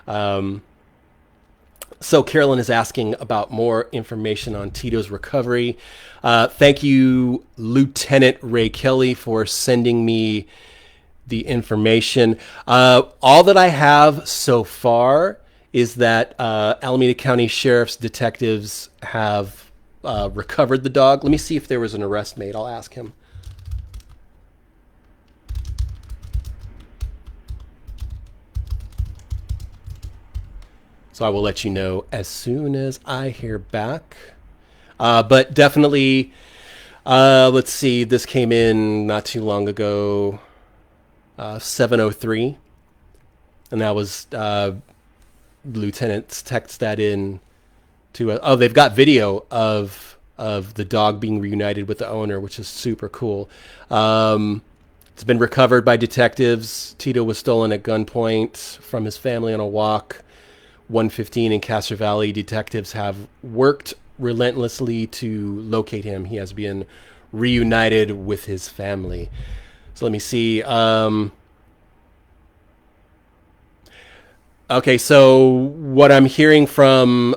Um, so Carolyn is asking about more information on Tito's recovery. Thank you, Lieutenant Ray Kelly, for sending me the information. All that I have so far is that Alameda County Sheriff's detectives have recovered the dog. Let me see if there was an arrest made. I'll ask him. So I will let you know as soon as I hear back. But definitely, let's see. This came in not too long ago, 7:03, and that was Lieutenant's text that in to. Oh, they've got video of the dog being reunited with the owner, which is super cool. It's been recovered by detectives. Tito was stolen at gunpoint from his family on a walk. 115 in Castro Valley. Detectives have worked relentlessly to locate him. He has been reunited with his family. So let me see. Okay, so what I'm hearing from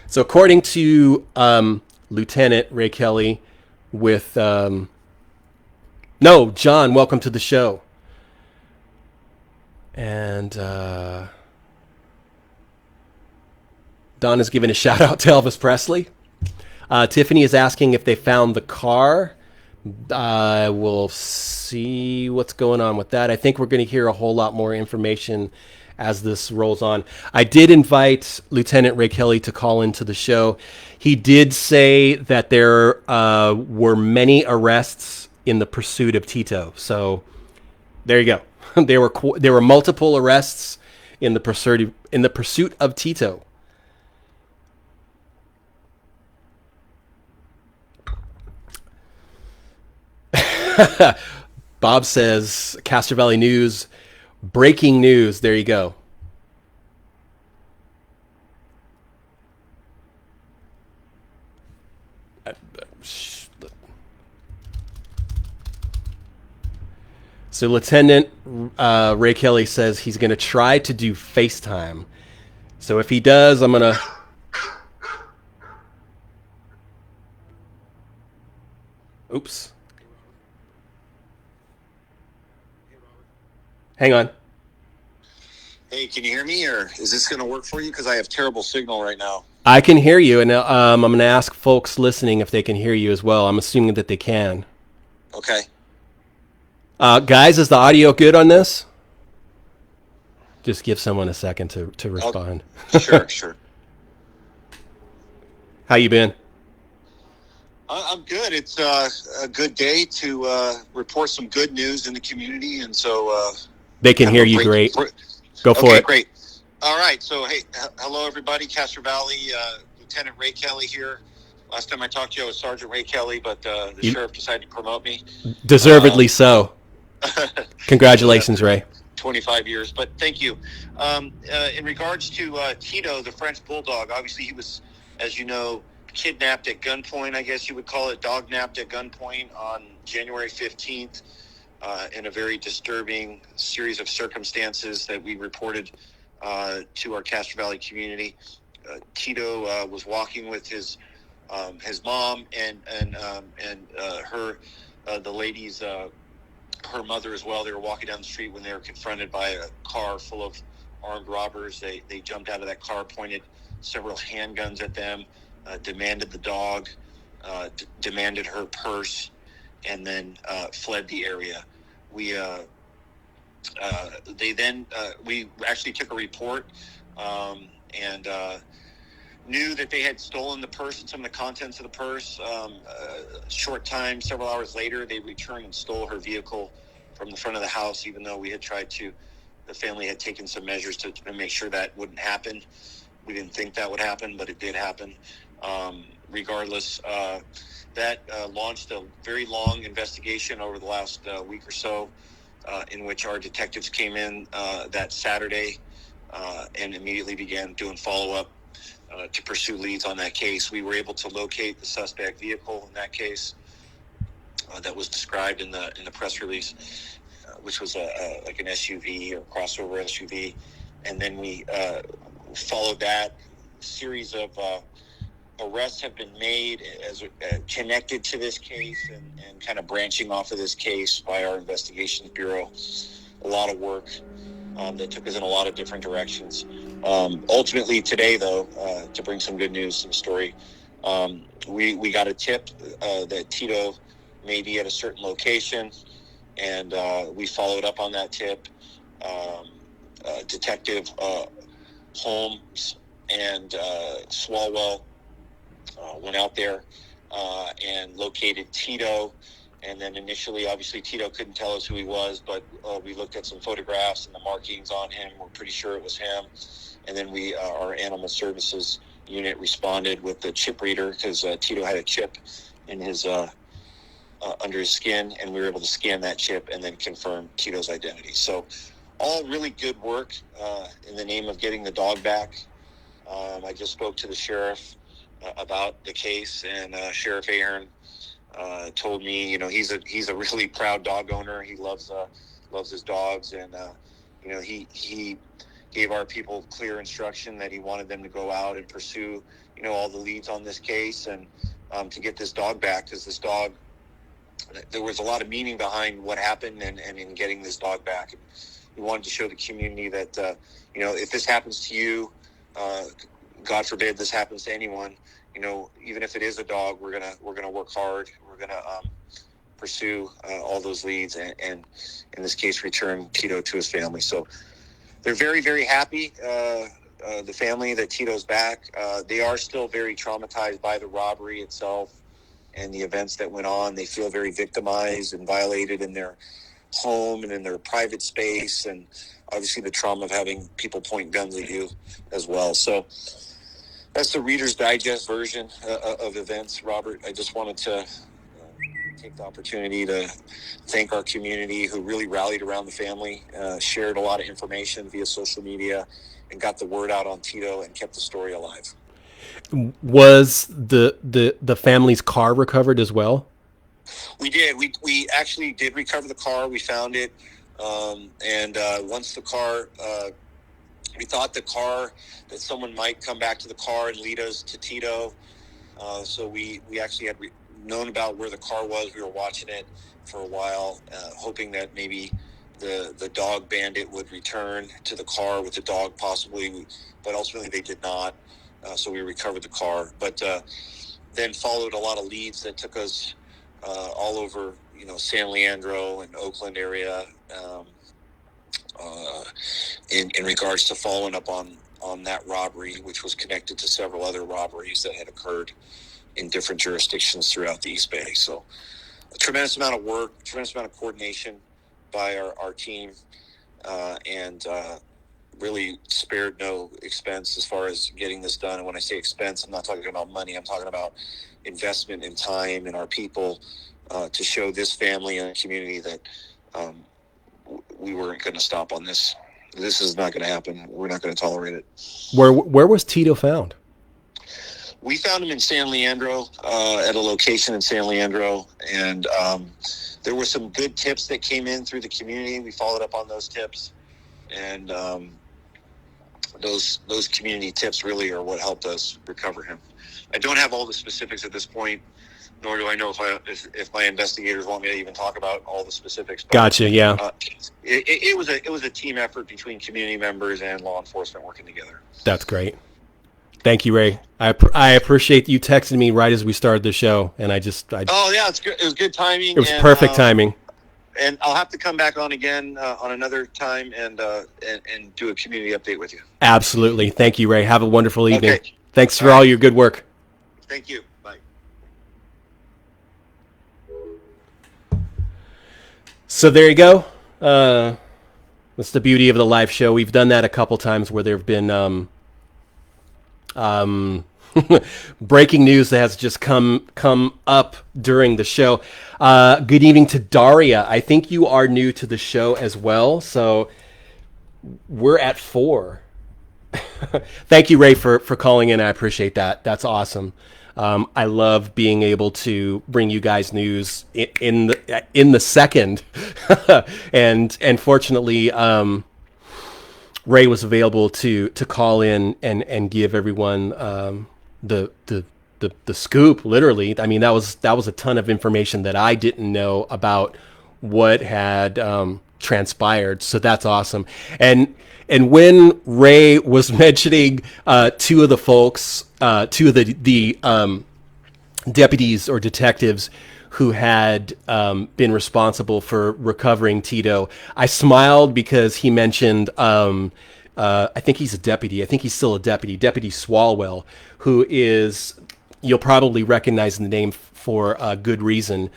so according to Lieutenant Ray Kelly, with no John, welcome to the show, and Don is giving a shout out to Elvis Presley. Tiffany is asking if they found the car. We'll see what's going on with that. I think we're going to hear a whole lot more information as this rolls on. I did invite Lieutenant Ray Kelly to call into the show. He did say that there were many arrests in the pursuit of Tito. So there you go. There were multiple arrests in the pursuit of Tito. Bob says, Castro Valley News, breaking news. There you go. So Lieutenant Ray Kelly says he's going to try to do FaceTime. So if he does, I'm going to... Oops. Hang on. Hey, can you hear me, or is this going to work for you? Because I have terrible signal right now. I can hear you, and I'm going to ask folks listening if they can hear you as well. I'm assuming that they can. Okay. Guys, is the audio good on this? Just give someone a second to respond. Sure. How you been? I'm good. It's a good day to report some good news in the community, and so they can hear you great. Go for it. Great. All right. So, hey, hello everybody. Castro Valley, Lieutenant Ray Kelly here. Last time I talked to you, I was Sergeant Ray Kelly, but the sheriff decided to promote me. Deservedly so. Congratulations, Ray. 25 years, but thank you. In regards to Tito, the French Bulldog, obviously he was, as you know, kidnapped at gunpoint, I guess you would call it, dog-napped at gunpoint on January 15th in a very disturbing series of circumstances that we reported to our Castro Valley community. Tito was walking with his mom and her, the lady's, her mother as well. They were walking down the street when they were confronted by a car full of armed robbers. They jumped out of that car, pointed several handguns at them, demanded the dog, demanded her purse, and then fled the area. We actually took a report and knew that they had stolen the purse and some of the contents of the purse. Short time, several hours later, they returned and stole her vehicle from the front of the house, even though we had the family had taken some measures to make sure that wouldn't happen. We didn't think that would happen, but it did happen. Regardless, that launched a very long investigation over the last week or so, in which our detectives came in that Saturday and immediately began doing follow-up to pursue leads on that case. We were able to locate the suspect vehicle in that case that was described in the press release, which was like an SUV or crossover SUV, and then we followed that. Series of arrests have been made as connected to this case and kind of branching off of this case by our investigations bureau. A lot of work that took us in a lot of different directions. Ultimately today, though, to bring some good news, some story, we got a tip that Tito may be at a certain location, and we followed up on that tip. Detective Holmes and Swalwell went out there and located Tito. And then initially, obviously, Tito couldn't tell us who he was, but we looked at some photographs and the markings on him. We're pretty sure it was him. And then our animal services unit responded with the chip reader, because Tito had a chip in his under his skin, and we were able to scan that chip and then confirm Tito's identity. So all really good work in the name of getting the dog back. I just spoke to the sheriff about the case, and Sheriff Ahern told me, he's a really proud dog owner. He loves his dogs, and he gave our people clear instruction that he wanted them to go out and pursue all the leads on this case, and to get this dog back, because this dog, there was a lot of meaning behind what happened and in getting this dog back. And we wanted to show the community that if this happens to you, God forbid this happens to anyone, even if it is a dog, we're gonna work hard. We're gonna pursue all those leads, and in this case, return Tito to his family. So they're very, very happy. The family that Tito's back. They are still very traumatized by the robbery itself and the events that went on. They feel very victimized and violated in their home and in their private space, and obviously the trauma of having people point guns at you as well. So that's the Reader's Digest version of events, Robert. I just wanted to take the opportunity to thank our community, who really rallied around the family, shared a lot of information via social media, and got the word out on Tito and kept the story alive. Was the family's car recovered as well? We did. We actually did recover the car. We found it, and once the car. We thought the car, that someone might come back to the car and lead us to Tito. So we actually had known about where the car was. We were watching it for a while, hoping that maybe the dog bandit would return to the car with the dog possibly, but ultimately they did not. So we recovered the car. But then followed a lot of leads that took us all over, San Leandro and Oakland area, in regards to following up on that robbery, which was connected to several other robberies that had occurred in different jurisdictions throughout the East Bay. So a tremendous amount of work, tremendous amount of coordination by our team, and really spared no expense as far as getting this done. And when I say expense, I'm not talking about money. I'm talking about investment in time in our people, to show this family and community that we weren't going to stop on this. This is not going to happen. We're not going to tolerate it. Where was Tito found? We found him in San Leandro, at a location in San Leandro, and there were some good tips that came in through the community. We followed up on those tips, and those community tips really are what helped us recover him. I don't have all the specifics at this point, nor do I know if my investigators want me to even talk about all the specifics. But, gotcha. Yeah. It was a team effort between community members and law enforcement working together. That's great. Thank you, Ray. I appreciate you texting me right as we started the show, and oh yeah, it's good. It was good timing. It was perfect timing. And I'll have to come back on again on another time and do a community update with you. Absolutely. Thank you, Ray. Have a wonderful evening. Okay. Thanks for all your good work. Thank you. Bye. So there you go. That's the beauty of the live show. We've done that a couple times where there have been breaking news that has just come up during the show. Good evening to Daria. I think you are new to the show as well. So we're at 4. Thank you, Ray, for calling in. I appreciate that. That's awesome. I love being able to bring you guys news in the second, and fortunately, Ray was available to call in and give everyone the scoop. Literally, I mean that was a ton of information that I didn't know about what had transpired. So that's awesome. And when Ray was mentioning two of the folks, two of the deputies or detectives who had been responsible for recovering Tito, I smiled because he mentioned, I think he's a deputy. I think he's still a deputy, Deputy Swalwell, who is, you'll probably recognize the name for good reason.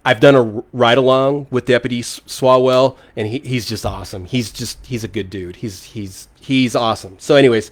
I've done a ride along with Deputy Swalwell, and he's just awesome. He's a good dude. He's awesome. So anyways,